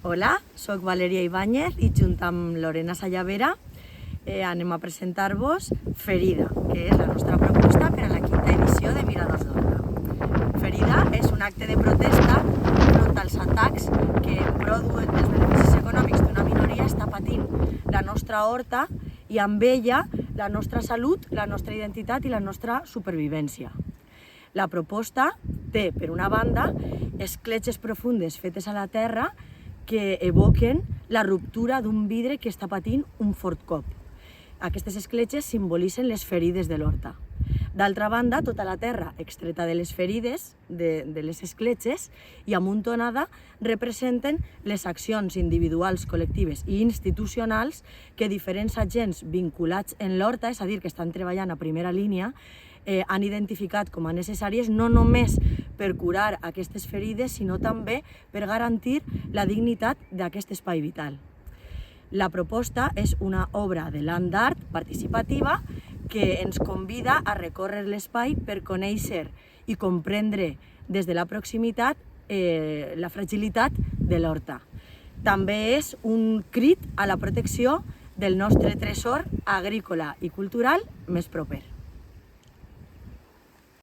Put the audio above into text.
Hola, soc Valeria Ibáñez i junt amb Lorena Sallavera anem a presentar-vos Ferida, que és la nostra proposta per a la quinta edició de Miradors d'Horta. Ferida és un acte de protesta contra els atacs que en pro dels beneficis econòmics d'una minoria està patint la nostra horta i amb ella la nostra salut, la nostra identitat i la nostra supervivència. La proposta té, per una banda, escletxes profundes fetes a la terra que evoquen la ruptura d'un vidre que està patint un fort cop. Aquestes escletxes simbolitzen les ferides de l'horta. D'altra banda, tota la terra extreta de les ferides, de les escletxes, i amuntonada representen les accions individuals, col·lectives i institucionals que diferents agents vinculats en l'horta, és a dir, que estan treballant a primera línia, han identificat com a necessàries no només per curar aquestes ferides, sinó també per garantir la dignitat d'aquest espai vital. La proposta és una obra de land art participativa que ens convida a recórrer l'espai per conèixer i comprendre des de la proximitat la fragilitat de l'horta. També és un crit a la protecció del nostre tresor agrícola i cultural més proper.